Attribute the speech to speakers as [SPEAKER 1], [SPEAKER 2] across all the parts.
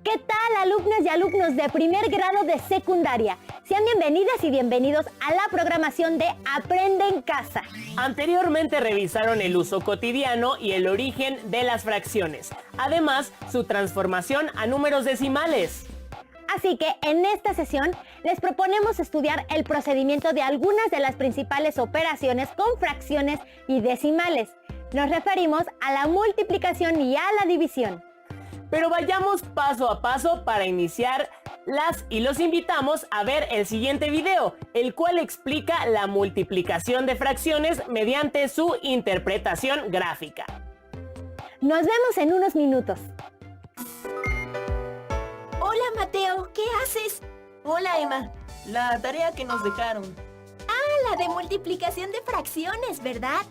[SPEAKER 1] ¿Qué tal, alumnas y alumnos de primer grado de secundaria? Sean bienvenidas y bienvenidos a la programación de Aprende en Casa.
[SPEAKER 2] Anteriormente revisaron el uso cotidiano y el origen de las fracciones. Además, su transformación a números decimales.
[SPEAKER 1] Así que en esta sesión les proponemos estudiar el procedimiento de algunas de las principales operaciones con fracciones y decimales. Nos referimos a la multiplicación y a la división.
[SPEAKER 2] Pero vayamos paso a paso para iniciar y los invitamos a ver el siguiente video, el cual explica la multiplicación de fracciones mediante su interpretación gráfica.
[SPEAKER 1] Nos vemos en unos minutos.
[SPEAKER 3] Hola, Mateo, ¿qué haces?
[SPEAKER 4] Hola, Emma. La tarea que nos dejaron.
[SPEAKER 3] Ah, la de multiplicación de fracciones, ¿verdad?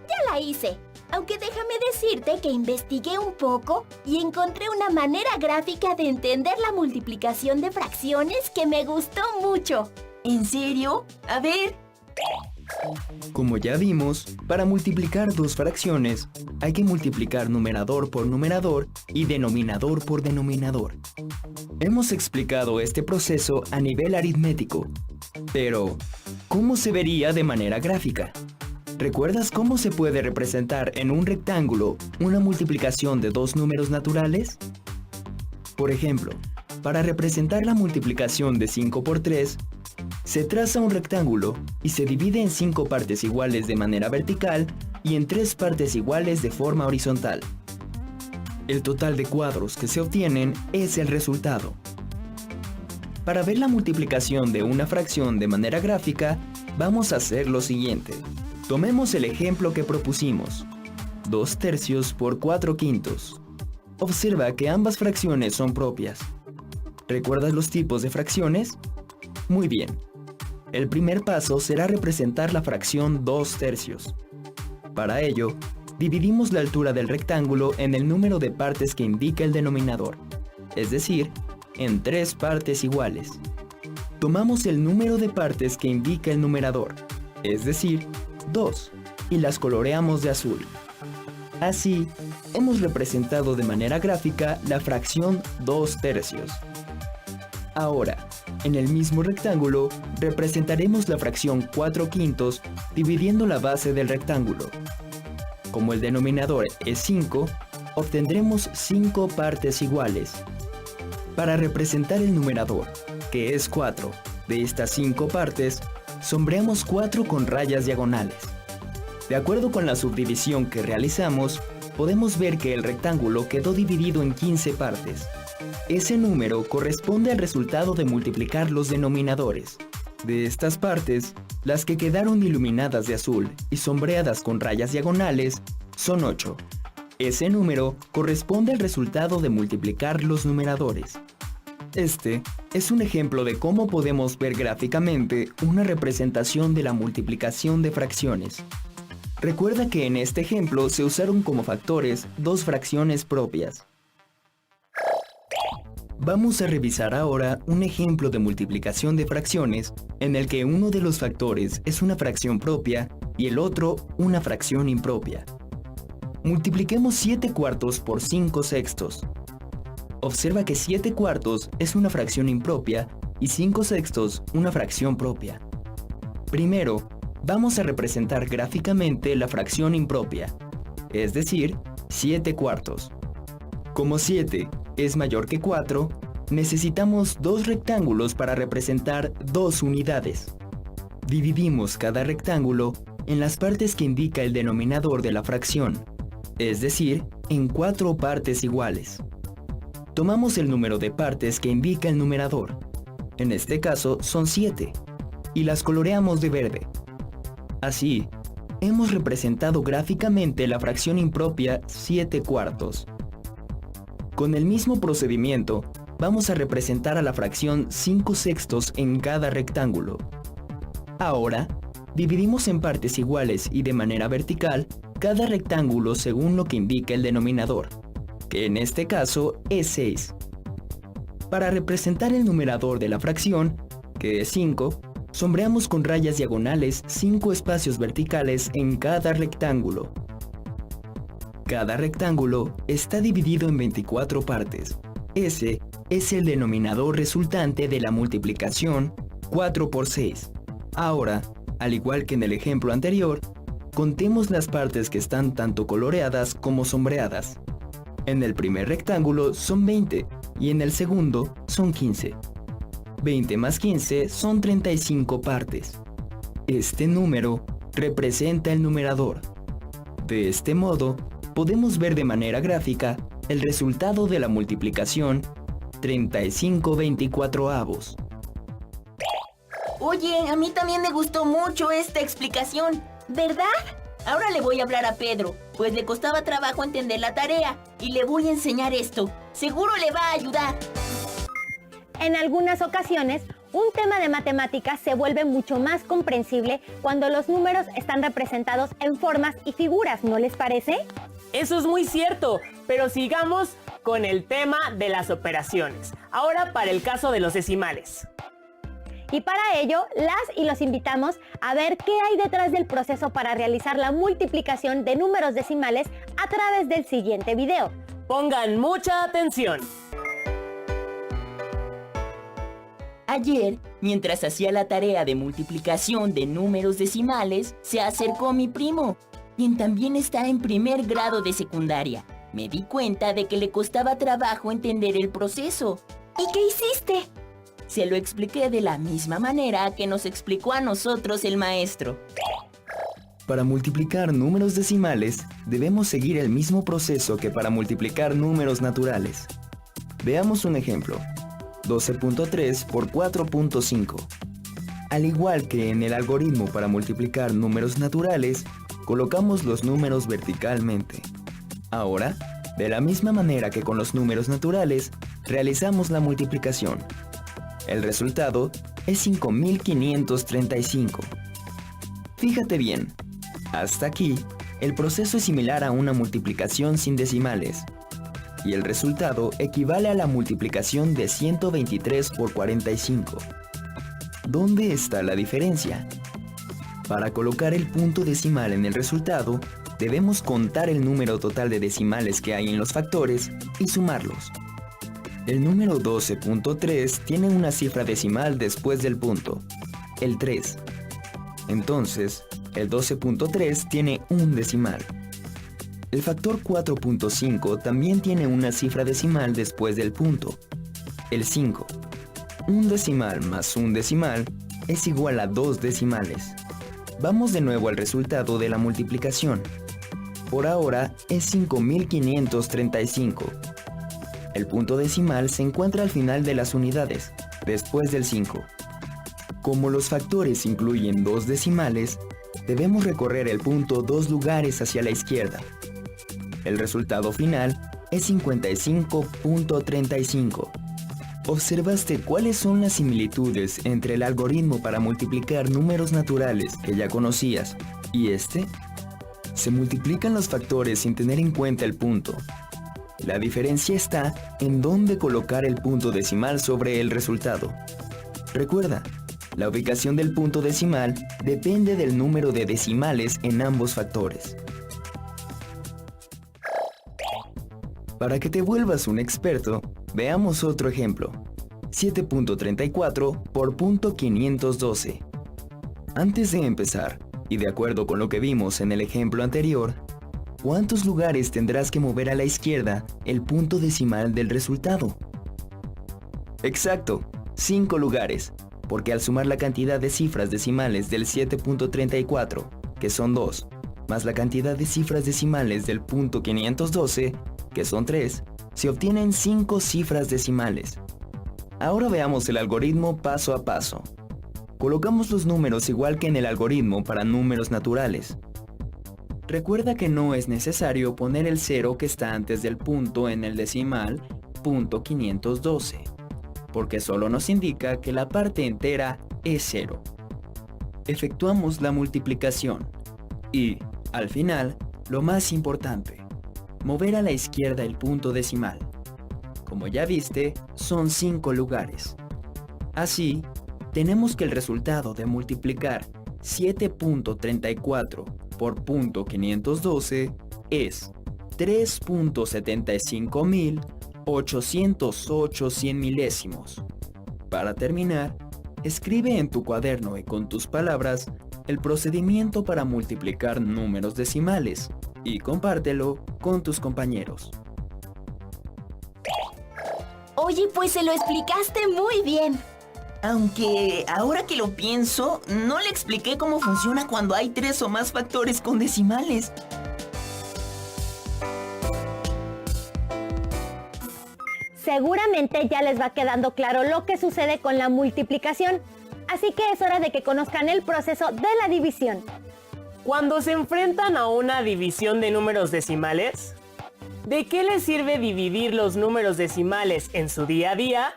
[SPEAKER 3] Ya la hice. Aunque déjame decirte que investigué un poco y encontré una manera gráfica de entender la multiplicación de fracciones que me gustó mucho.
[SPEAKER 4] ¿En serio? A ver.
[SPEAKER 5] Como ya vimos, para multiplicar dos fracciones, hay que multiplicar numerador por numerador y denominador por denominador. Hemos explicado este proceso a nivel aritmético, pero ¿cómo se vería de manera gráfica? ¿Recuerdas cómo se puede representar en un rectángulo una multiplicación de dos números naturales? Por ejemplo, para representar la multiplicación de 5 por 3, se traza un rectángulo y se divide en 5 partes iguales de manera vertical y en 3 partes iguales de forma horizontal. El total de cuadros que se obtienen es el resultado. Para ver la multiplicación de una fracción de manera gráfica, vamos a hacer lo siguiente. Tomemos el ejemplo que propusimos, 2 tercios por 4 quintos. Observa que ambas fracciones son propias. ¿Recuerdas los tipos de fracciones? Muy bien. El primer paso será representar la fracción 2 tercios. Para ello, dividimos la altura del rectángulo en el número de partes que indica el denominador, es decir, en 3 partes iguales. Tomamos el número de partes que indica el numerador, es decir, 2, y las coloreamos de azul. Así, hemos representado de manera gráfica la fracción 2 tercios. Ahora, en el mismo rectángulo, representaremos la fracción 4 quintos dividiendo la base del rectángulo. Como el denominador es 5, obtendremos 5 partes iguales. Para representar el numerador, que es 4, de estas 5 partes, sombreamos 4 con rayas diagonales. De acuerdo con la subdivisión que realizamos, podemos ver que el rectángulo quedó dividido en 15 partes. Ese número corresponde al resultado de multiplicar los denominadores. De estas partes, las que quedaron iluminadas de azul y sombreadas con rayas diagonales son 8. Ese número corresponde al resultado de multiplicar los numeradores. Este es un ejemplo de cómo podemos ver gráficamente una representación de la multiplicación de fracciones. Recuerda que en este ejemplo se usaron como factores dos fracciones propias. Vamos a revisar ahora un ejemplo de multiplicación de fracciones en el que uno de los factores es una fracción propia y el otro una fracción impropia. Multipliquemos 7 cuartos por 5 sextos. Observa que 7 cuartos es una fracción impropia y 5 sextos una fracción propia. Primero, vamos a representar gráficamente la fracción impropia, es decir, 7 cuartos. Como 7 es mayor que 4, necesitamos dos rectángulos para representar dos unidades. Dividimos cada rectángulo en las partes que indica el denominador de la fracción, es decir, en 4 partes iguales. Tomamos el número de partes que indica el numerador, en este caso son 7, y las coloreamos de verde. Así, hemos representado gráficamente la fracción impropia 7 cuartos. Con el mismo procedimiento, vamos a representar a la fracción 5 sextos en cada rectángulo. Ahora, dividimos en partes iguales y de manera vertical cada rectángulo según lo que indica el denominador, que en este caso es 6. Para representar el numerador de la fracción, que es 5, sombreamos con rayas diagonales 5 espacios verticales en cada rectángulo. Cada rectángulo está dividido en 24 partes, Ese es el denominador resultante de la multiplicación 4 por 6. Ahora, al igual que en el ejemplo anterior, contemos las partes que están tanto coloreadas como sombreadas. En el primer rectángulo son 20 y en el segundo son 15. 20 más 15 son 35 partes. Este número representa el numerador. De este modo, podemos ver de manera gráfica el resultado de la multiplicación 35/24.
[SPEAKER 4] Oye, a mí también me gustó mucho esta explicación, ¿verdad? Ahora le voy a hablar a Pedro, pues le costaba trabajo entender la tarea y le voy a enseñar esto. Seguro le va a ayudar.
[SPEAKER 1] En algunas ocasiones, un tema de matemáticas se vuelve mucho más comprensible cuando los números están representados en formas y figuras, ¿no les parece?
[SPEAKER 2] Eso es muy cierto, pero sigamos con el tema de las operaciones. Ahora para el caso de los decimales.
[SPEAKER 1] Y para ello, las y los invitamos a ver qué hay detrás del proceso para realizar la multiplicación de números decimales a través del siguiente video.
[SPEAKER 2] Pongan mucha atención.
[SPEAKER 4] Ayer, mientras hacía la tarea de multiplicación de números decimales, se acercó mi primo, quien también está en primer grado de secundaria. Me di cuenta de que le costaba trabajo entender el proceso.
[SPEAKER 3] ¿Y qué hiciste?
[SPEAKER 4] Se lo expliqué de la misma manera que nos explicó a nosotros el maestro.
[SPEAKER 5] Para multiplicar números decimales, debemos seguir el mismo proceso que para multiplicar números naturales. Veamos un ejemplo. 12.3 por 4.5. Al igual que en el algoritmo para multiplicar números naturales, colocamos los números verticalmente. Ahora, de la misma manera que con los números naturales, realizamos la multiplicación. El resultado es 5535. Fíjate bien, hasta aquí, el proceso es similar a una multiplicación sin decimales, y el resultado equivale a la multiplicación de 123 por 45. ¿Dónde está la diferencia? Para colocar el punto decimal en el resultado, debemos contar el número total de decimales que hay en los factores y sumarlos. El número 12.3 tiene una cifra decimal después del punto, el 3. Entonces, el 12.3 tiene un decimal. El factor 4.5 también tiene una cifra decimal después del punto, el 5. Un decimal más un decimal es igual a 2 decimales. Vamos de nuevo al resultado de la multiplicación. Por ahora es 5535. El punto decimal se encuentra al final de las unidades, después del 5. Como los factores incluyen 2 decimales, debemos recorrer el punto 2 lugares hacia la izquierda. El resultado final es 55.35. ¿Observaste cuáles son las similitudes entre el algoritmo para multiplicar números naturales que ya conocías y este? Se multiplican los factores sin tener en cuenta el punto. La diferencia está en dónde colocar el punto decimal sobre el resultado. Recuerda, la ubicación del punto decimal depende del número de decimales en ambos factores. Para que te vuelvas un experto, veamos otro ejemplo. 7.34 por .512. Antes de empezar, y de acuerdo con lo que vimos en el ejemplo anterior, ¿cuántos lugares tendrás que mover a la izquierda el punto decimal del resultado? Exacto, 5 lugares, porque al sumar la cantidad de cifras decimales del 7.34, que son 2, más la cantidad de cifras decimales del punto 512, que son 3, se obtienen 5 cifras decimales. Ahora veamos el algoritmo paso a paso. Colocamos los números igual que en el algoritmo para números naturales. Recuerda que no es necesario poner el 0 que está antes del punto en el decimal .512, porque solo nos indica que la parte entera es 0. Efectuamos la multiplicación y, al final, lo más importante, mover a la izquierda el punto decimal. Como ya viste, son 5 lugares. Así, tenemos que el resultado de multiplicar 7.34 por .512 es 3.75000 808 cien milésimos. Para terminar, escribe en tu cuaderno y con tus palabras el procedimiento para multiplicar números decimales y compártelo con tus compañeros.
[SPEAKER 3] Oye, pues se lo explicaste muy bien.
[SPEAKER 4] Aunque, ahora que lo pienso, no le expliqué cómo funciona cuando hay 3 o más factores con decimales.
[SPEAKER 1] Seguramente ya les va quedando claro lo que sucede con la multiplicación, así que es hora de que conozcan el proceso de la división.
[SPEAKER 2] Cuando se enfrentan a una división de números decimales, ¿de qué les sirve dividir los números decimales en su día a día?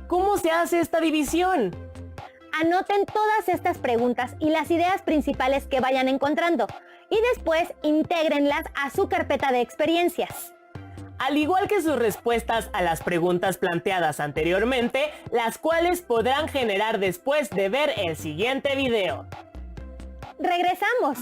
[SPEAKER 2] ¿Cómo se hace esta división?
[SPEAKER 1] Anoten todas estas preguntas y las ideas principales que vayan encontrando y después intégrenlas a su carpeta de experiencias.
[SPEAKER 2] Al igual que sus respuestas a las preguntas planteadas anteriormente, las cuales podrán generar después de ver el siguiente video.
[SPEAKER 1] ¡Regresamos!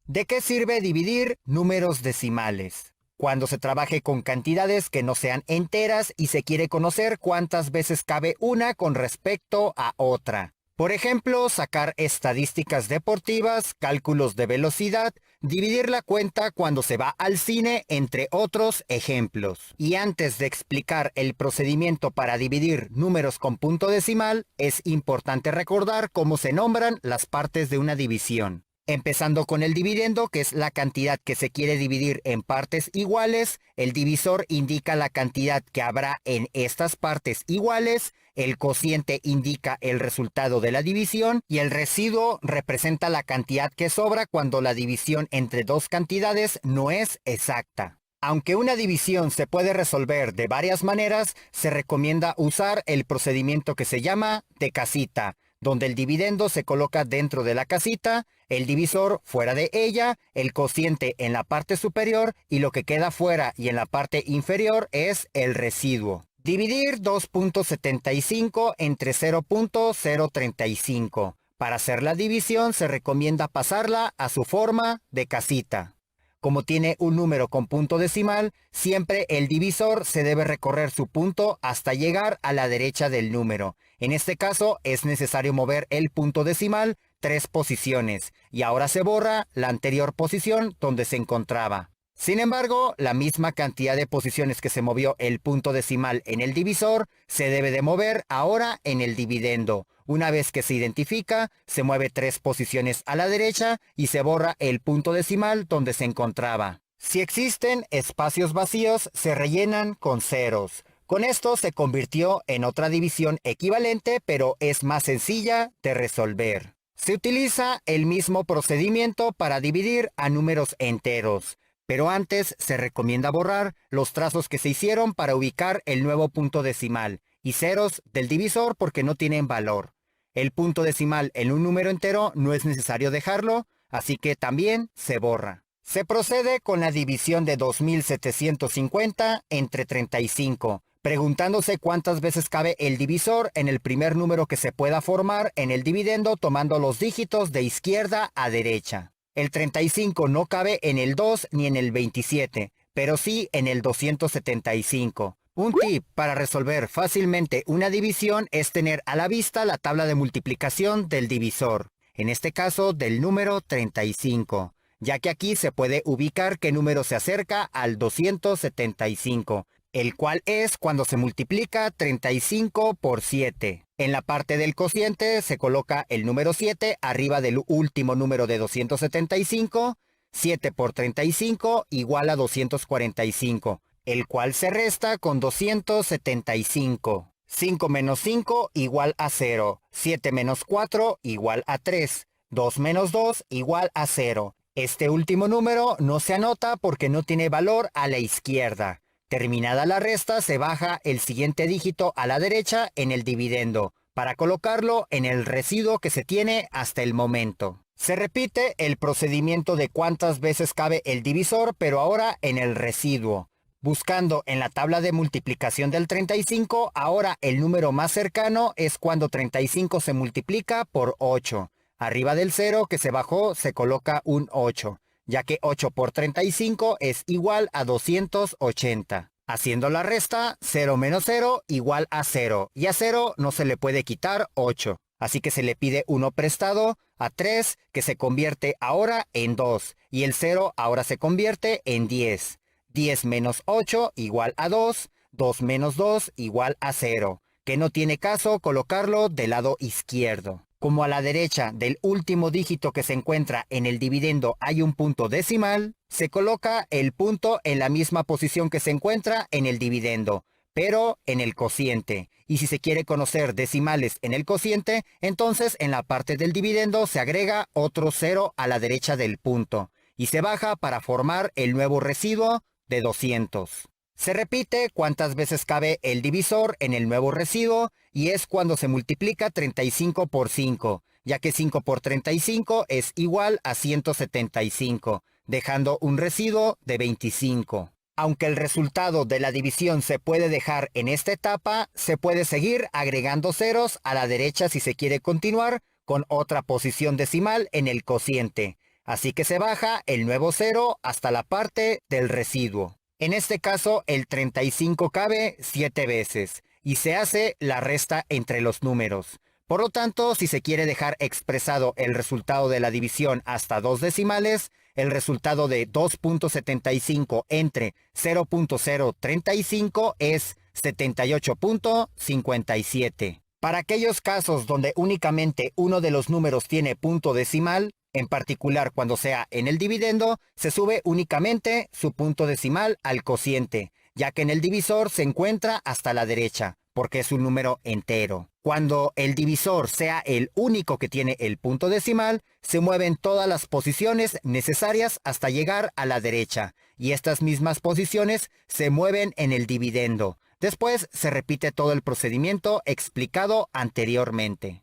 [SPEAKER 6] ¿De qué sirve dividir números decimales? Cuando se trabaje con cantidades que no sean enteras y se quiere conocer cuántas veces cabe una con respecto a otra. Por ejemplo, sacar estadísticas deportivas, cálculos de velocidad, dividir la cuenta cuando se va al cine, entre otros ejemplos. Y antes de explicar el procedimiento para dividir números con punto decimal, es importante recordar cómo se nombran las partes de una división. Empezando con el dividendo, que es la cantidad que se quiere dividir en partes iguales, el divisor indica la cantidad que habrá en estas partes iguales, el cociente indica el resultado de la división y el residuo representa la cantidad que sobra cuando la división entre dos cantidades no es exacta. Aunque una división se puede resolver de varias maneras, se recomienda usar el procedimiento que se llama de casita, donde el dividendo se coloca dentro de la casita, el divisor fuera de ella, el cociente en la parte superior y lo que queda fuera y en la parte inferior es el residuo. Dividir 2.75 entre 0.035. Para hacer la división se recomienda pasarla a su forma de casita. Como tiene un número con punto decimal, siempre el divisor se debe recorrer su punto hasta llegar a la derecha del número. En este caso es necesario mover el punto decimal 3 posiciones y ahora se borra la anterior posición donde se encontraba. Sin embargo, la misma cantidad de posiciones que se movió el punto decimal en el divisor se debe de mover ahora en el dividendo. Una vez que se identifica, se mueve 3 posiciones a la derecha y se borra el punto decimal donde se encontraba. Si existen espacios vacíos, se rellenan con ceros. Con esto se convirtió en otra división equivalente, pero es más sencilla de resolver. Se utiliza el mismo procedimiento para dividir a números enteros, pero antes se recomienda borrar los trazos que se hicieron para ubicar el nuevo punto decimal y ceros del divisor porque no tienen valor. El punto decimal en un número entero no es necesario dejarlo, así que también se borra. Se procede con la división de 2750 entre 35, preguntándose cuántas veces cabe el divisor en el primer número que se pueda formar en el dividendo tomando los dígitos de izquierda a derecha. El 35 no cabe en el 2 ni en el 27, pero sí en el 275. Un tip para resolver fácilmente una división es tener a la vista la tabla de multiplicación del divisor, en este caso del número 35, ya que aquí se puede ubicar qué número se acerca al 275, el cual es cuando se multiplica 35 por 7. En la parte del cociente se coloca el número 7 arriba del último número de 275, 7 por 35 igual a 245, el cual se resta con 275. 5 menos 5 igual a 0, 7 menos 4 igual a 3, 2 menos 2 igual a 0. Este último número no se anota porque no tiene valor a la izquierda. Terminada la resta, se baja el siguiente dígito a la derecha en el dividendo, para colocarlo en el residuo que se tiene hasta el momento. Se repite el procedimiento de cuántas veces cabe el divisor, pero ahora en el residuo. Buscando en la tabla de multiplicación del 35, ahora el número más cercano es cuando 35 se multiplica por 8. Arriba del 0 que se bajó se coloca un 8. ya que 8 por 35 es igual a 280. Haciendo la resta, 0 menos 0 igual a 0, y a 0 no se le puede quitar 8. Así que se le pide 1 prestado a 3, que se convierte ahora en 2, y el 0 ahora se convierte en 10. 10 menos 8 igual a 2, 2 menos 2 igual a 0, que no tiene caso colocarlo del lado izquierdo. Como a la derecha del último dígito que se encuentra en el dividendo hay un punto decimal, se coloca el punto en la misma posición que se encuentra en el dividendo, pero en el cociente. Y si se quiere conocer decimales en el cociente, entonces en la parte del dividendo se agrega otro 0 a la derecha del punto, y se baja para formar el nuevo residuo de 200. Se repite cuántas veces cabe el divisor en el nuevo residuo, y es cuando se multiplica 35 por 5, ya que 5 por 35 es igual a 175, dejando un residuo de 25. Aunque el resultado de la división se puede dejar en esta etapa, se puede seguir agregando ceros a la derecha si se quiere continuar con otra posición decimal en el cociente. Así que se baja el nuevo 0 hasta la parte del residuo. En este caso, el 35 cabe 7 veces y se hace la resta entre los números. Por lo tanto, si se quiere dejar expresado el resultado de la división hasta 2 decimales, el resultado de 2.75 entre 0.035 es 78.57. Para aquellos casos donde únicamente uno de los números tiene punto decimal, en particular cuando sea en el dividendo, se sube únicamente su punto decimal al cociente, ya que en el divisor se encuentra hasta la derecha, porque es un número entero. Cuando el divisor sea el único que tiene el punto decimal, se mueven todas las posiciones necesarias hasta llegar a la derecha, y estas mismas posiciones se mueven en el dividendo. Después se repite todo el procedimiento explicado anteriormente.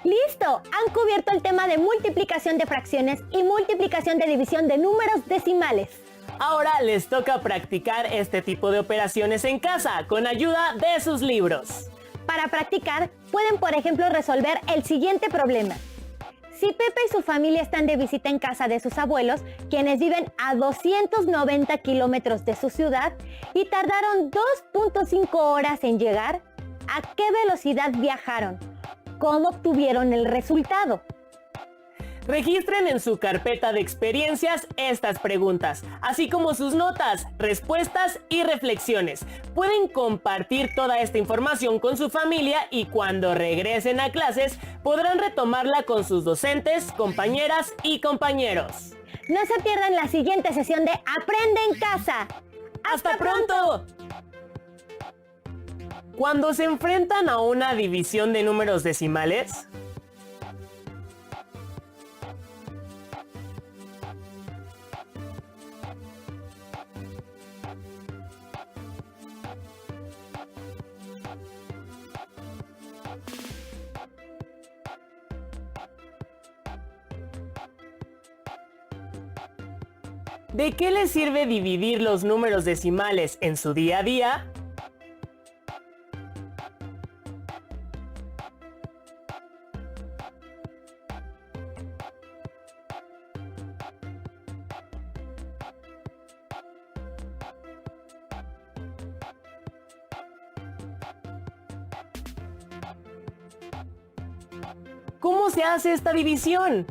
[SPEAKER 1] ¡Listo! Han cubierto el tema de multiplicación de fracciones y multiplicación de división de números decimales.
[SPEAKER 2] Ahora les toca practicar este tipo de operaciones en casa con ayuda de sus libros.
[SPEAKER 1] Para practicar, pueden por ejemplo resolver el siguiente problema. Si Pepe y su familia están de visita en casa de sus abuelos, quienes viven a 290 kilómetros de su ciudad y tardaron 2.5 horas en llegar, ¿a qué velocidad viajaron? ¿Cómo obtuvieron el resultado?
[SPEAKER 2] Registren en su carpeta de experiencias estas preguntas, así como sus notas, respuestas y reflexiones. Pueden compartir toda esta información con su familia y cuando regresen a clases podrán retomarla con sus docentes, compañeras y compañeros.
[SPEAKER 1] No se pierdan la siguiente sesión de Aprende en Casa.
[SPEAKER 2] ¡Hasta pronto! Cuando se enfrentan a una división de números decimales, ¿de qué les sirve dividir los números decimales en su día a día? ¿Cómo se hace esta división?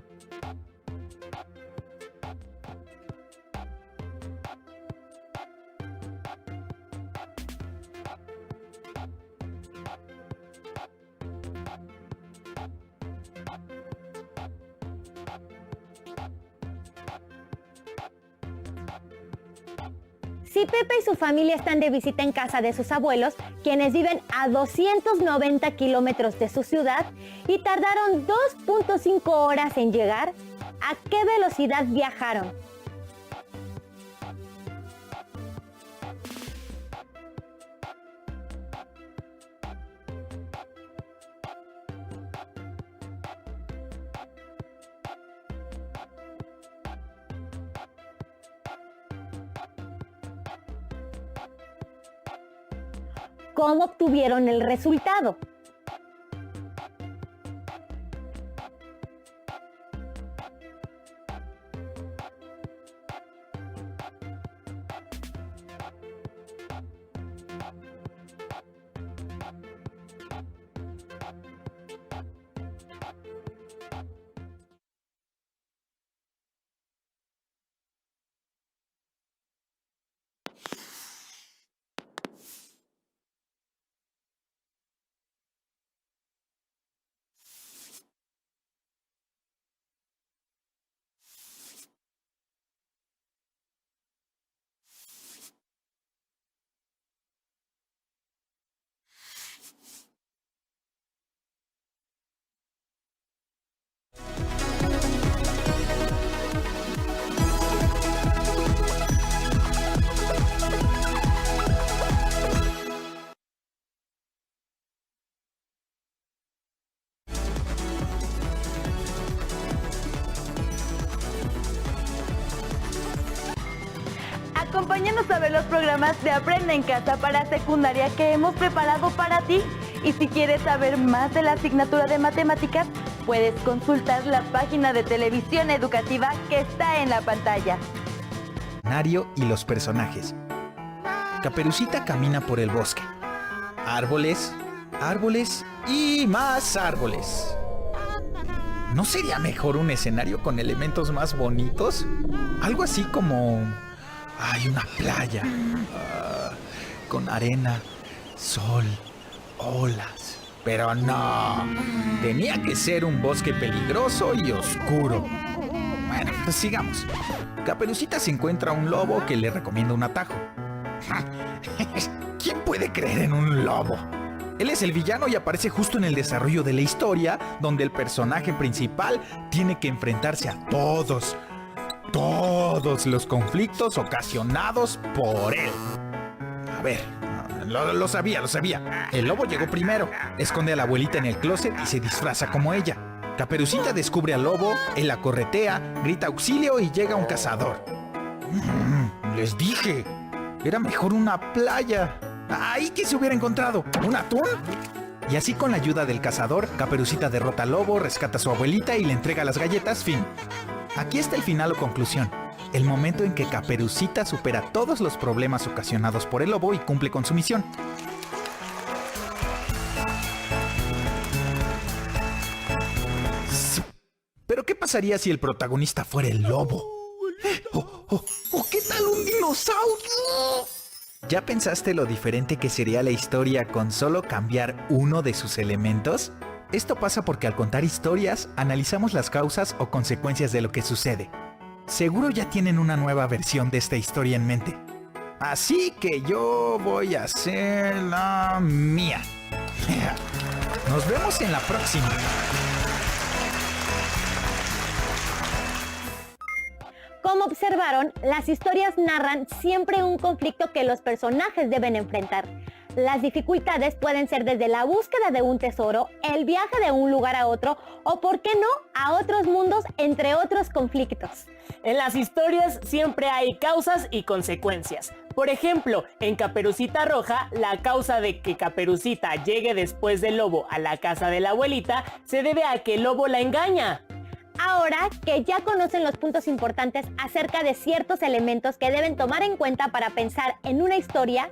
[SPEAKER 1] Si Pepe y su familia están de visita en casa de sus abuelos, quienes viven a 290 kilómetros de su ciudad y tardaron 2.5 horas en llegar, ¿a qué velocidad viajaron? ¿Cómo obtuvieron el resultado?
[SPEAKER 7] Acompáñanos a ver los programas de Aprende en Casa para secundaria que hemos preparado para ti. Y si quieres saber más de la asignatura de matemáticas, puedes consultar la página de televisión educativa que está en la pantalla.
[SPEAKER 8] Escenario y los personajes. Caperucita camina por el bosque. Árboles, árboles y más árboles. ¿No sería mejor un escenario con elementos más bonitos? Algo así como... hay una playa. Con arena, sol, olas. Pero no. Tenía que ser un bosque peligroso y oscuro. Bueno, pues sigamos. Caperucita se encuentra a un lobo que le recomienda un atajo. ¿Quién puede creer en un lobo? Él es el villano y aparece justo en el desarrollo de la historia, donde el personaje principal tiene que enfrentarse a todos los conflictos ocasionados por él. A ver, lo sabía. El lobo llegó primero, esconde a la abuelita en el closet y se disfraza como ella. Caperucita descubre al lobo, él la corretea, grita auxilio y llega un cazador. Les dije, era mejor una playa. ¡Ay, que se hubiera encontrado! ¿Un atún? Y así con la ayuda del cazador, Caperucita derrota al lobo, rescata a su abuelita y le entrega las galletas, fin. Aquí está el final o conclusión. El momento en que Caperucita supera todos los problemas ocasionados por el lobo y cumple con su misión. ¿Pero qué pasaría si el protagonista fuera el lobo? ¿O qué tal un dinosaurio? ¿Ya pensaste lo diferente que sería la historia con solo cambiar uno de sus elementos? Esto pasa porque al contar historias, analizamos las causas o consecuencias de lo que sucede. Seguro ya tienen una nueva versión de esta historia en mente. Así que yo voy a hacer la mía. Nos vemos en la próxima.
[SPEAKER 1] Como observaron, las historias narran siempre un conflicto que los personajes deben enfrentar. Las dificultades pueden ser desde la búsqueda de un tesoro, el viaje de un lugar a otro o, ¿por qué no?, a otros mundos, entre otros conflictos.
[SPEAKER 2] En las historias siempre hay causas y consecuencias. Por ejemplo, en Caperucita Roja, la causa de que Caperucita llegue después del lobo a la casa de la abuelita se debe a que el lobo la engaña.
[SPEAKER 1] Ahora que ya conocen los puntos importantes acerca de ciertos elementos que deben tomar en cuenta para pensar en una historia,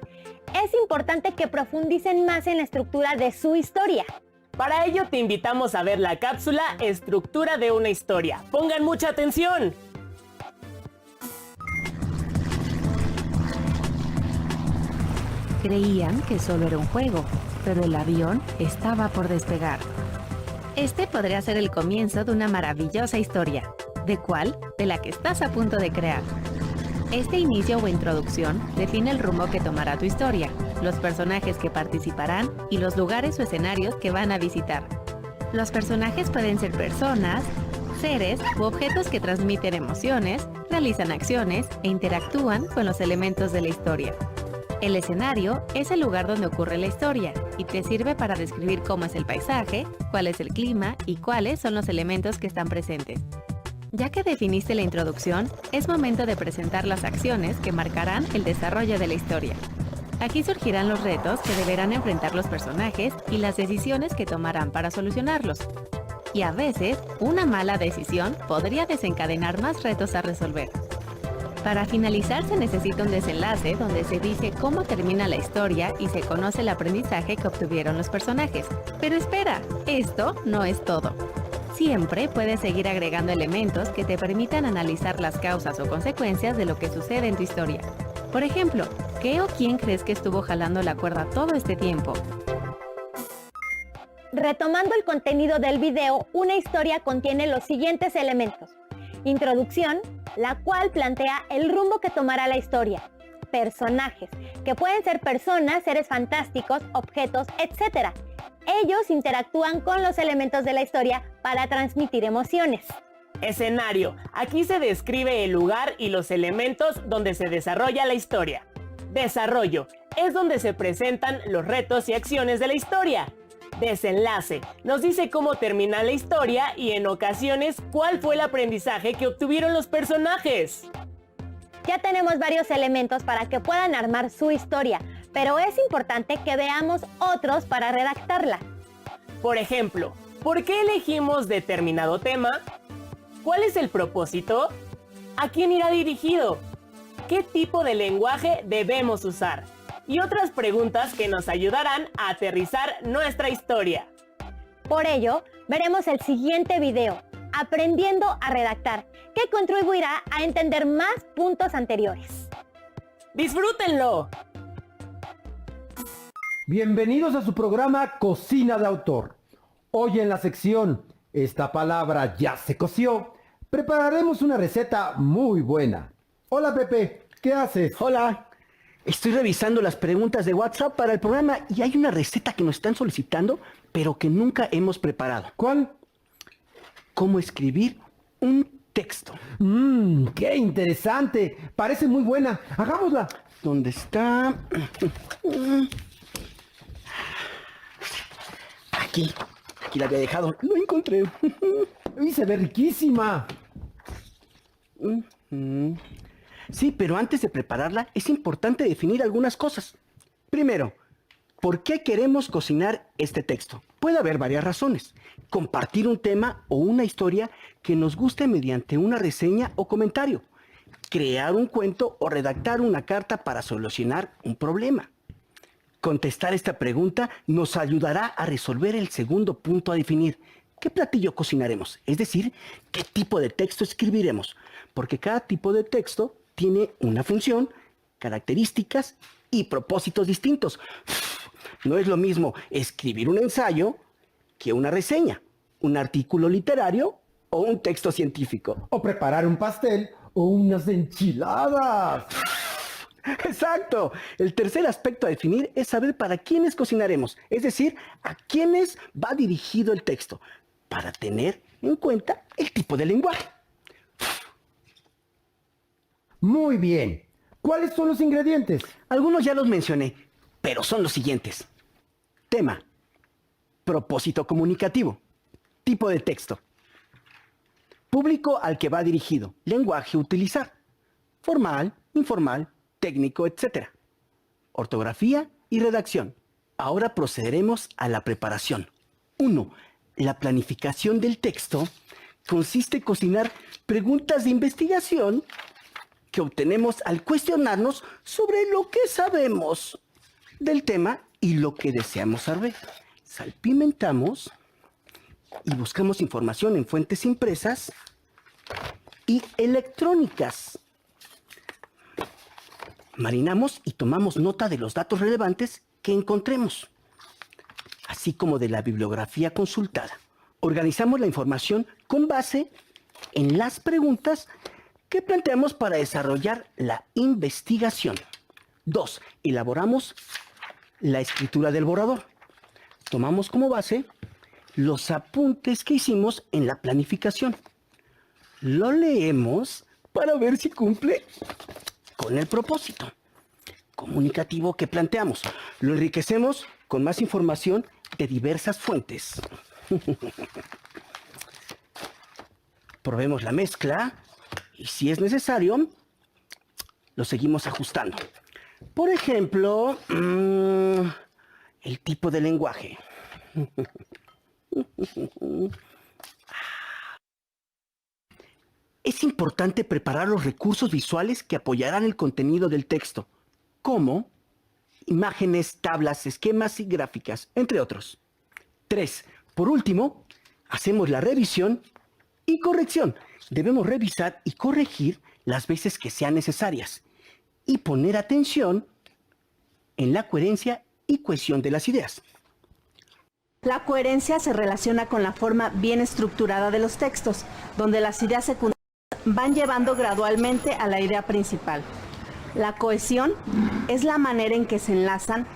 [SPEAKER 1] es importante que profundicen más en la estructura de su historia.
[SPEAKER 2] Para ello te invitamos a ver la cápsula Estructura de una historia. ¡Pongan mucha atención!
[SPEAKER 9] Creían que solo era un juego, pero el avión estaba por despegar. Este podría ser el comienzo de una maravillosa historia. ¿De cuál? De la que estás a punto de crear. Este inicio o introducción define el rumbo que tomará tu historia, los personajes que participarán y los lugares o escenarios que van a visitar. Los personajes pueden ser personas, seres u objetos que transmiten emociones, realizan acciones e interactúan con los elementos de la historia. El escenario es el lugar donde ocurre la historia y te sirve para describir cómo es el paisaje, cuál es el clima y cuáles son los elementos que están presentes. Ya que definiste la introducción, es momento de presentar las acciones que marcarán el desarrollo de la historia. Aquí surgirán los retos que deberán enfrentar los personajes y las decisiones que tomarán para solucionarlos. Y a veces, una mala decisión podría desencadenar más retos a resolver. Para finalizar se necesita un desenlace donde se dice cómo termina la historia y se conoce el aprendizaje que obtuvieron los personajes. Pero espera, esto no es todo. Siempre puedes seguir agregando elementos que te permitan analizar las causas o consecuencias de lo que sucede en tu historia. Por ejemplo, ¿qué o quién crees que estuvo jalando la cuerda todo este tiempo?
[SPEAKER 1] Retomando el contenido del video, una historia contiene los siguientes elementos. Introducción, la cual plantea el rumbo que tomará la historia. Personajes, que pueden ser personas, seres fantásticos, objetos, etc. Ellos interactúan con los elementos de la historia para transmitir emociones.
[SPEAKER 2] Escenario. Aquí se describe el lugar y los elementos donde se desarrolla la historia. Desarrollo. Es donde se presentan los retos y acciones de la historia. Desenlace. Nos dice cómo termina la historia y en ocasiones cuál fue el aprendizaje que obtuvieron los personajes.
[SPEAKER 1] Ya tenemos varios elementos para que puedan armar su historia, pero es importante que veamos otros para redactarla.
[SPEAKER 2] Por ejemplo, ¿por qué elegimos determinado tema? ¿Cuál es el propósito? ¿A quién irá dirigido? ¿Qué tipo de lenguaje debemos usar? Y otras preguntas que nos ayudarán a aterrizar nuestra historia.
[SPEAKER 1] Por ello, veremos el siguiente video, Aprendiendo a redactar, que contribuirá a entender más puntos anteriores.
[SPEAKER 2] ¡Disfrútenlo!
[SPEAKER 10] Bienvenidos a su programa Cocina de Autor. Hoy en la sección Esta palabra ya se coció, prepararemos una receta muy buena. Hola Pepe, ¿qué haces?
[SPEAKER 11] Hola, estoy revisando las preguntas de WhatsApp para el programa y hay una receta que nos están solicitando, pero que nunca hemos preparado.
[SPEAKER 10] ¿Cuál?
[SPEAKER 11] ¿Cómo escribir un texto?
[SPEAKER 10] ¡Qué interesante! Parece muy buena. Hagámosla.
[SPEAKER 11] ¿Dónde está? Aquí la había dejado. Lo encontré.
[SPEAKER 10] Y se ve riquísima.
[SPEAKER 11] Sí, pero antes de prepararla es importante definir algunas cosas. Primero, ¿por qué queremos cocinar este texto? Puede haber varias razones. Compartir un tema o una historia que nos guste mediante una reseña o comentario. Crear un cuento o redactar una carta para solucionar un problema. Contestar esta pregunta nos ayudará a resolver el segundo punto a definir. ¿Qué platillo cocinaremos? Es decir, ¿qué tipo de texto escribiremos? Porque cada tipo de texto tiene una función, características y propósitos distintos. No es lo mismo escribir un ensayo que una reseña, un artículo literario o un texto científico.
[SPEAKER 10] O preparar un pastel o unas enchiladas.
[SPEAKER 11] Exacto. El tercer aspecto a definir es saber para quiénes cocinaremos, es decir, a quiénes va dirigido el texto, para tener en cuenta el tipo de lenguaje.
[SPEAKER 10] Muy bien. ¿Cuáles son los ingredientes?
[SPEAKER 11] Algunos ya los mencioné, pero son los siguientes. Tema. Propósito comunicativo. Tipo de texto. Público al que va dirigido. Lenguaje a utilizar. Formal, informal, técnico, etc. Ortografía y redacción. Ahora procederemos a la preparación. 1. La planificación del texto consiste en cocinar preguntas de investigación que obtenemos al cuestionarnos sobre lo que sabemos del tema y lo que deseamos saber. Salpimentamos y buscamos información en fuentes impresas y electrónicas. Marinamos y tomamos nota de los datos relevantes que encontremos, así como de la bibliografía consultada. Organizamos la información con base en las preguntas que planteamos para desarrollar la investigación. 2. Elaboramos la escritura del borrador. Tomamos como base los apuntes que hicimos en la planificación. Lo leemos para ver si cumple con el propósito comunicativo que planteamos. Lo enriquecemos con más información de diversas fuentes. Probemos la mezcla y si es necesario, lo seguimos ajustando. Por ejemplo, el tipo de lenguaje. Es importante preparar los recursos visuales que apoyarán el contenido del texto, como imágenes, tablas, esquemas y gráficas, entre otros. 3. Por último, hacemos la revisión y corrección. Debemos revisar y corregir las veces que sean necesarias y poner atención en la coherencia y cohesión de las ideas.
[SPEAKER 7] La coherencia se relaciona con la forma bien estructurada de los textos, donde las ideas secundarias van llevando gradualmente a la idea principal. La cohesión es la manera en que se enlazan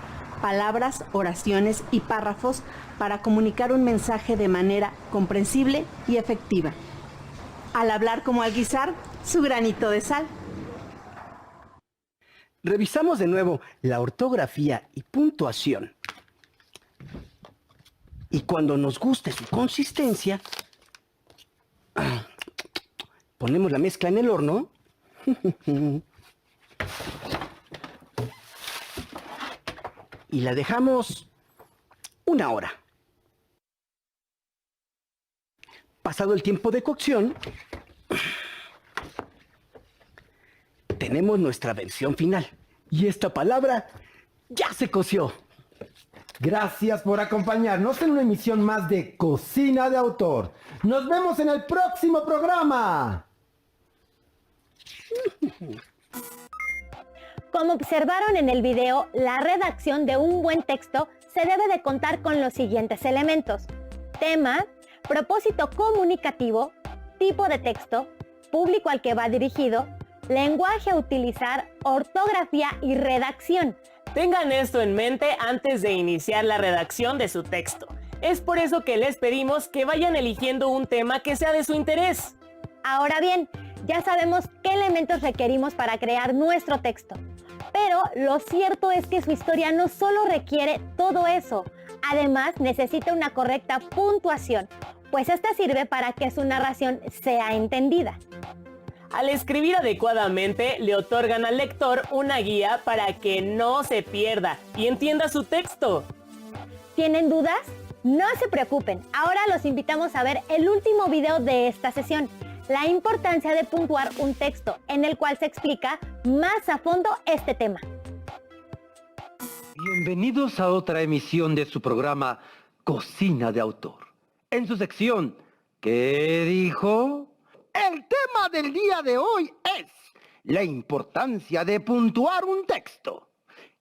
[SPEAKER 7] palabras, oraciones y párrafos para comunicar un mensaje de manera comprensible y efectiva. Al hablar como al guisar, su granito de sal.
[SPEAKER 11] Revisamos de nuevo la ortografía y puntuación. Y cuando nos guste su consistencia, ponemos la mezcla en el horno y la dejamos 1 hora. Pasado el tiempo de cocción, tenemos nuestra versión final. Y esta palabra ya se coció.
[SPEAKER 10] Gracias por acompañarnos en una emisión más de Cocina de Autor. Nos vemos en el próximo programa.
[SPEAKER 1] Como observaron en el video, la redacción de un buen texto se debe de contar con los siguientes elementos: tema, propósito comunicativo, tipo de texto, público al que va dirigido, lenguaje a utilizar, ortografía y redacción.
[SPEAKER 2] Tengan esto en mente antes de iniciar la redacción de su texto. Es por eso que les pedimos que vayan eligiendo un tema que sea de su interés.
[SPEAKER 1] Ahora bien, ya sabemos qué elementos requerimos para crear nuestro texto. Pero lo cierto es que su historia no solo requiere todo eso, además necesita una correcta puntuación, pues esta sirve para que su narración sea entendida.
[SPEAKER 2] Al escribir adecuadamente, le otorgan al lector una guía para que no se pierda y entienda su texto.
[SPEAKER 1] ¿Tienen dudas? No se preocupen, ahora los invitamos a ver el último video de esta sesión, la importancia de puntuar un texto, en el cual se explica más a fondo este tema.
[SPEAKER 10] Bienvenidos a otra emisión de su programa Cocina de Autor. En su sección, ¿qué dijo? El tema del día de hoy es la importancia de puntuar un texto.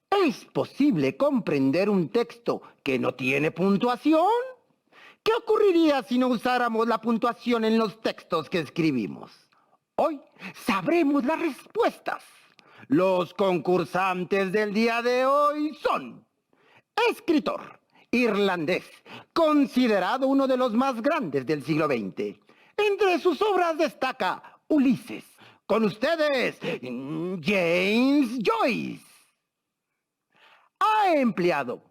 [SPEAKER 10] ¿Es posible comprender un texto que no tiene puntuación? ¿Qué ocurriría si no usáramos la puntuación en los textos que escribimos? Hoy sabremos las respuestas. Los concursantes del día de hoy son: escritor irlandés, considerado uno de los más grandes del siglo XX. Entre sus obras destaca Ulises. Con ustedes, James Joyce. Ha empleado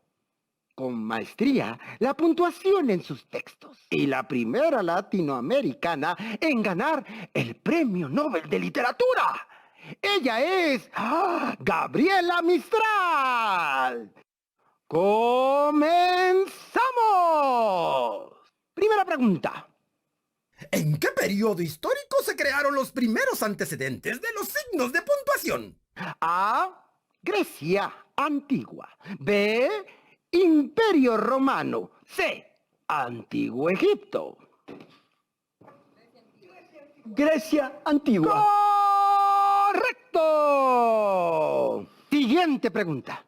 [SPEAKER 10] con maestría la puntuación en sus textos y la primera latinoamericana en ganar el Premio Nobel de Literatura. Ella es Gabriela Mistral. ¡Comenzamos! Primera pregunta.
[SPEAKER 12] ¿En qué periodo histórico se crearon los primeros antecedentes de los signos de puntuación?
[SPEAKER 10] A. Grecia antigua. B. Imperio Romano. C. Antiguo Egipto.
[SPEAKER 11] Grecia antigua.
[SPEAKER 10] ¡Correcto! Siguiente pregunta.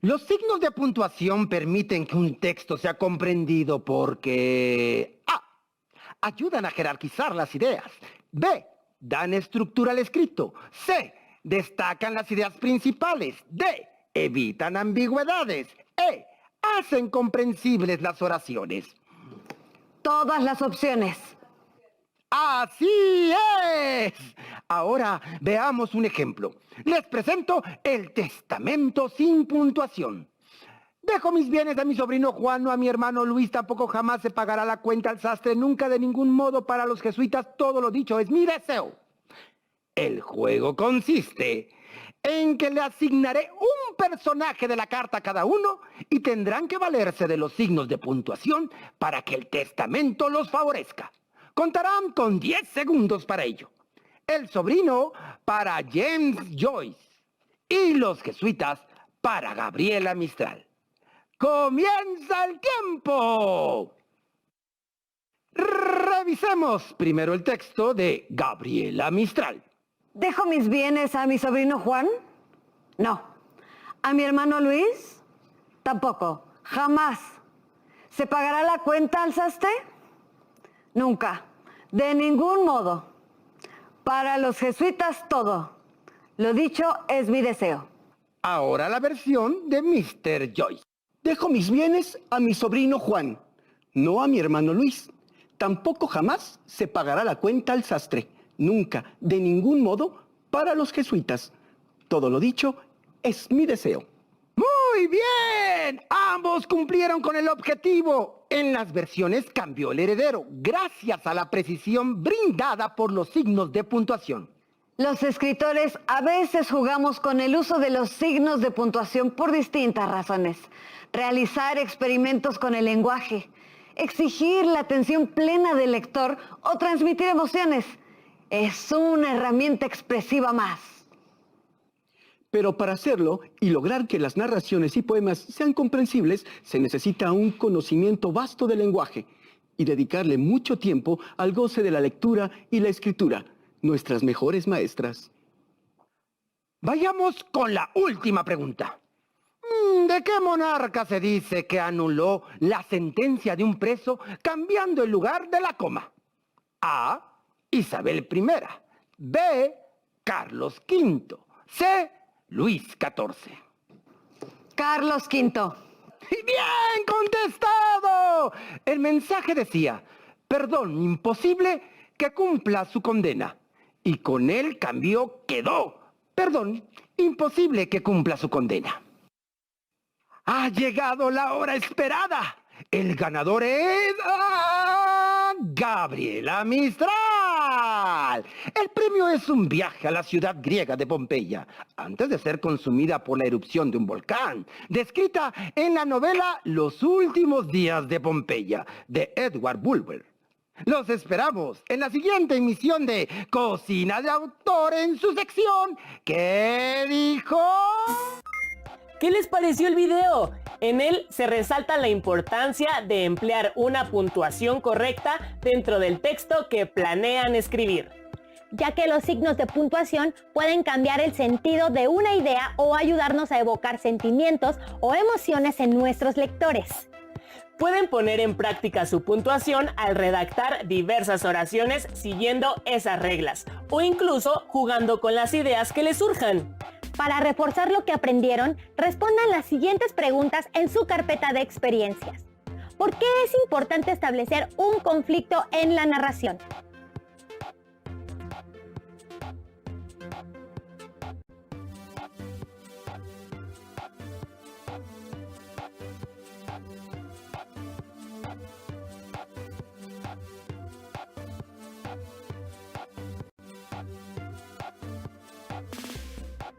[SPEAKER 10] Los signos de puntuación permiten que un texto sea comprendido porque A. Ayudan a jerarquizar las ideas. B. Dan estructura al escrito. C. Destacan las ideas principales. D. Evitan ambigüedades. E. Hacen comprensibles las oraciones.
[SPEAKER 7] Todas las opciones.
[SPEAKER 10] ¡Así es! Ahora veamos un ejemplo. Les presento el testamento sin puntuación. Dejo mis bienes a mi sobrino Juan o a mi hermano Luis, tampoco jamás se pagará la cuenta al sastre, nunca de ningún modo para los jesuitas, todo lo dicho es mi deseo. El juego consiste en que le asignaré un personaje de la carta a cada uno y tendrán que valerse de los signos de puntuación para que el testamento los favorezca. Contarán con 10 segundos para ello. El sobrino para James Joyce y los jesuitas para Gabriela Mistral. ¡Comienza el tiempo! Revisemos primero el texto de Gabriela Mistral.
[SPEAKER 7] ¿Dejo mis bienes a mi sobrino Juan? No. ¿A mi hermano Luis? Tampoco. Jamás. ¿Se pagará la cuenta al sastre? Nunca. De ningún modo. Para los jesuitas todo. Lo dicho es mi deseo.
[SPEAKER 10] Ahora la versión de Mr. Joyce.
[SPEAKER 11] Dejo mis bienes a mi sobrino Juan, no a mi hermano Luis. Tampoco jamás se pagará la cuenta al sastre. Nunca, de ningún modo, para los jesuitas. Todo lo dicho es mi deseo.
[SPEAKER 10] ¡Muy bien! Ambos cumplieron con el objetivo. En las versiones cambió el heredero, gracias a la precisión brindada por los signos de puntuación.
[SPEAKER 13] Los escritores a veces jugamos con el uso de los signos de puntuación por distintas razones. Realizar experimentos con el lenguaje, exigir la atención plena del lector o transmitir emociones. Es una herramienta expresiva más.
[SPEAKER 11] Pero para hacerlo y lograr que las narraciones y poemas sean comprensibles, se necesita un conocimiento vasto del lenguaje y dedicarle mucho tiempo al goce de la lectura y la escritura, nuestras mejores maestras.
[SPEAKER 10] Vayamos con la última pregunta. ¿De qué monarca se dice que anuló la sentencia de un preso cambiando el lugar de la coma? A. Isabel I. B. Carlos V. C. Luis XIV.
[SPEAKER 13] Carlos V.
[SPEAKER 10] ¡Bien contestado! El mensaje decía, perdón imposible que cumpla su condena. Y con el cambio quedó, perdón imposible que cumpla su condena. Ha llegado la hora esperada. El ganador es Gabriela Mistral. El premio es un viaje a la ciudad griega de Pompeya, antes de ser consumida por la erupción de un volcán, descrita en la novela Los últimos días de Pompeya, de Edward Bulwer. Los esperamos en la siguiente emisión de Cocina de Autor en su sección ¿Qué dijo?
[SPEAKER 2] ¿Qué les pareció el video? En él se resalta la importancia de emplear una puntuación correcta dentro del texto que planean escribir,
[SPEAKER 1] ya que los signos de puntuación pueden cambiar el sentido de una idea o ayudarnos a evocar sentimientos o emociones en nuestros lectores.
[SPEAKER 2] Pueden poner en práctica su puntuación al redactar diversas oraciones siguiendo esas reglas o incluso jugando con las ideas que les surjan.
[SPEAKER 1] Para reforzar lo que aprendieron, respondan las siguientes preguntas en su carpeta de experiencias. ¿Por qué es importante establecer un conflicto en la narración?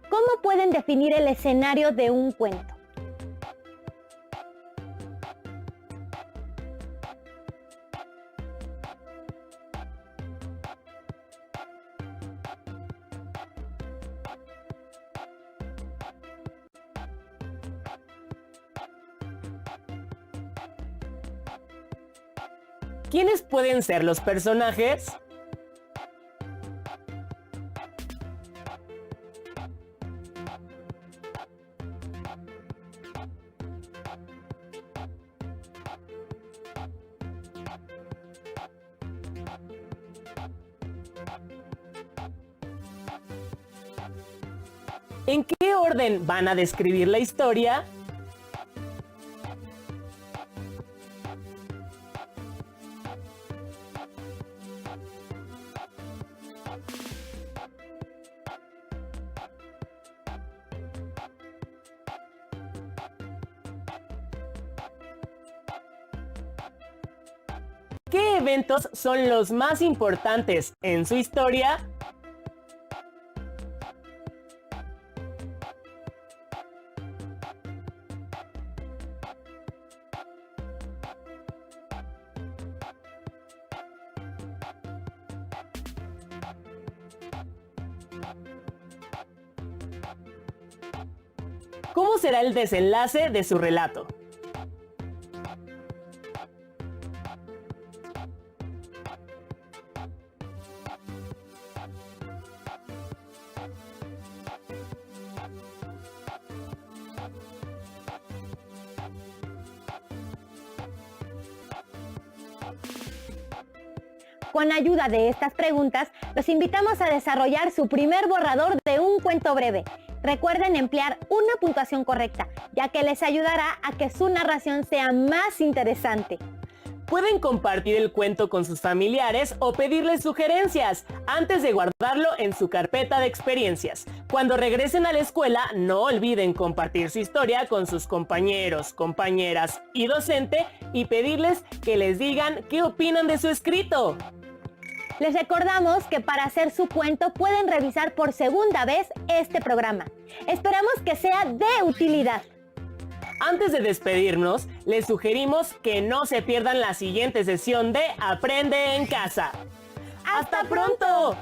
[SPEAKER 1] ¿Cómo pueden definir el escenario de un cuento?
[SPEAKER 2] ¿Quiénes pueden ser los personajes? ¿En qué orden van a describir la historia? ¿Qué eventos son los más importantes en su historia? ¿Cómo será el desenlace de su relato?
[SPEAKER 1] Con ayuda de estas preguntas, los invitamos a desarrollar su primer borrador de un cuento breve. Recuerden emplear una puntuación correcta, ya que les ayudará a que su narración sea más interesante.
[SPEAKER 2] Pueden compartir el cuento con sus familiares o pedirles sugerencias antes de guardarlo en su carpeta de experiencias. Cuando regresen a la escuela, no olviden compartir su historia con sus compañeros, compañeras y docente y pedirles que les digan qué opinan de su escrito.
[SPEAKER 1] Les recordamos que para hacer su cuento pueden revisar por segunda vez este programa. Esperamos que sea de utilidad.
[SPEAKER 2] Antes de despedirnos, les sugerimos que no se pierdan la siguiente sesión de Aprende en Casa. ¡Hasta pronto!